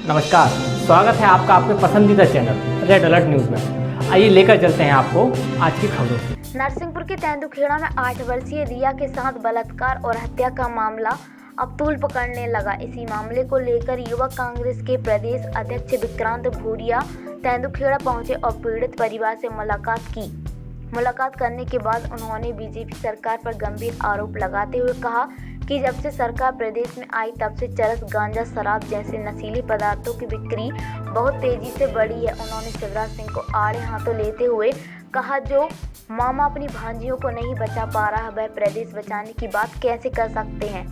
नमस्कार, स्वागत है आपका अपने पसंदीदा चैनल रेड अलर्ट न्यूज़ में। आइए लेकर चलते हैं आपको आज की खबरों से। नरसिंहपुर के तेंदुखेड़ा में 8 वर्षीय रिया के साथ बलात्कार और हत्या का मामला अब तूल पकड़ने लगा। इसी मामले को लेकर युवक कांग्रेस के प्रदेश अध्यक्ष विक्रांत भूरिया तेंदुखेड़ा पहुंचे और पीड़ित परिवार से मुलाकात की। मुलाकात करने के बाद उन्होंने बीजेपी सरकार पर गंभीर आरोप लगाते हुए कहा कि जब से सरकार प्रदेश में आई तब से चरस, गांजा, शराब जैसे नशीले पदार्थों की बिक्री बहुत तेजी से बढ़ी है। उन्होंने शिवराज सिंह को आड़े हाथों लेते हुए कहा, जो मामा अपनी भांजियों को नहीं बचा पा रहा, वह प्रदेश बचाने की बात कैसे कर सकते हैं।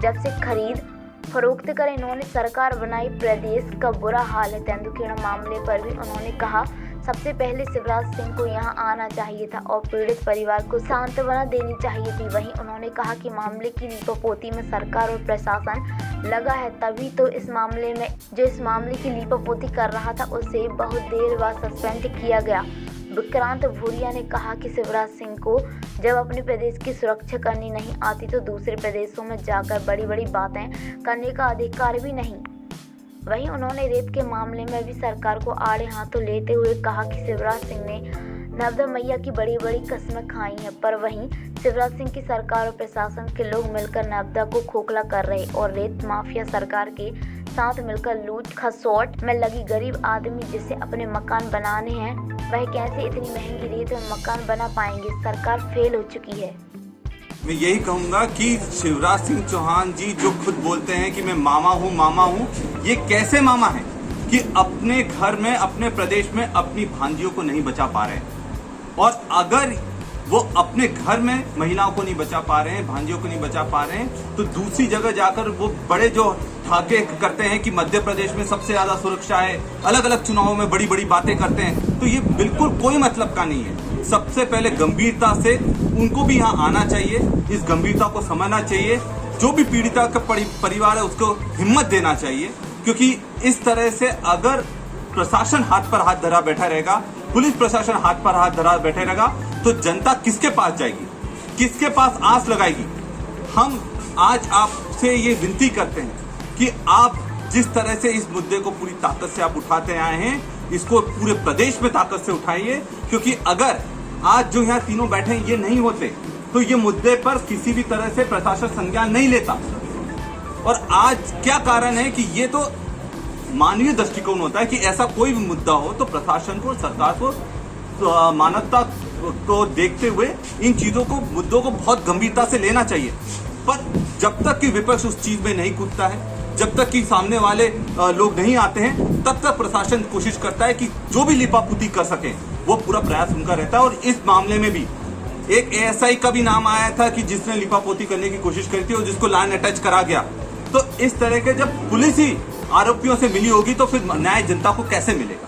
जब से खरीद फरोख्त कर इन्होंने सरकार बनाई, प्रदेश का बुरा हाल है। तेंदुखेड़ा मामले पर भी उन्होंने कहा, सबसे पहले शिवराज सिंह को यहां आना चाहिए था और पीड़ित परिवार को सांत्वना देनी चाहिए थी। वहीं उन्होंने कहा कि मामले की लीपापोती में सरकार और प्रशासन लगा है, तभी तो इस मामले की लीपापोती कर रहा था उसे बहुत देर बाद सस्पेंड किया गया। विक्रांत भूरिया ने कहा कि शिवराज सिंह को जब अपने प्रदेश की सुरक्षा करनी नहीं आती तो दूसरे प्रदेशों में जाकर बड़ी बड़ी बातें करने का अधिकार भी नहीं। वहीं उन्होंने रेप के मामले में भी सरकार को आड़े हाथों लेते हुए कहा कि शिवराज सिंह ने नर्मदा मैया की बड़ी बड़ी कसमें खाई हैं, पर वहीं शिवराज सिंह की सरकार और प्रशासन के लोग मिलकर नर्मदा को खोखला कर रहे और रेत माफिया सरकार के साथ मिलकर लूट खसोट में लगी। गरीब आदमी जिसे अपने मकान बनाने हैं, वह कैसे इतनी महंगी रेत में मकान बना पाएंगे। सरकार फेल हो चुकी है। मैं यही कहूंगा कि शिवराज सिंह चौहान जी जो खुद बोलते हैं कि मैं मामा हूँ, ये कैसे मामा है कि अपने घर में, अपने प्रदेश में अपनी भांजियों को नहीं बचा पा रहे हैं। और अगर वो अपने घर में महिलाओं को नहीं बचा पा रहे हैं, भांजियों को नहीं बचा पा रहे हैं, तो दूसरी जगह जाकर वो बड़े जो ठाके करते हैं कि मध्य प्रदेश में सबसे ज्यादा सुरक्षा है, अलग अलग चुनावों में बड़ी बड़ी बातें करते हैं, तो ये बिल्कुल कोई मतलब का नहीं है। सबसे पहले गंभीरता से उनको भी यहाँ आना चाहिए, इस गंभीरता को समझना चाहिए। जो भी पीड़िता का परिवार है उसको हिम्मत देना चाहिए, क्योंकि इस तरह से अगर प्रशासन हाथ पर हाथ धरा बैठा रहेगा, पुलिस प्रशासन हाथ पर हाथ धरा बैठे रहेगा, तो जनता किसके पास जाएगी, किसके पास आस लगाएगी। हम आज आपसे ये विनती करते हैं कि आप जिस तरह से इस मुद्दे को पूरी ताकत से आप उठाते आए हैं, इसको पूरे प्रदेश में ताकत से उठाइए, क्योंकि अगर आज जो यहाँ तीनों बैठे हैं ये नहीं होते तो ये मुद्दे पर किसी भी तरह से प्रशासन संज्ञान नहीं लेता। और आज क्या कारण है कि ये तो मानवीय दृष्टिकोण होता है कि ऐसा कोई भी मुद्दा हो तो प्रशासन को, सरकार को, तो मानवता को देखते हुए इन चीजों को, मुद्दों को बहुत गंभीरता से लेना चाहिए। पर जब तक कि विपक्ष उस चीज में नहीं कूदता है, जब तक कि सामने वाले लोग नहीं आते हैं, तब तक प्रशासन कोशिश करता है कि जो भी लिपापुती कर सके वो पूरा प्रयास उनका रहता है। और इस मामले में भी एक एएसआई का भी नाम आया था कि जिसने लिपापोती करने की कोशिश करी थी और जिसको लाइन अटैच करा गया। तो इस तरह के जब पुलिस ही आरोपियों से मिली होगी तो फिर न्याय जनता को कैसे मिलेगा।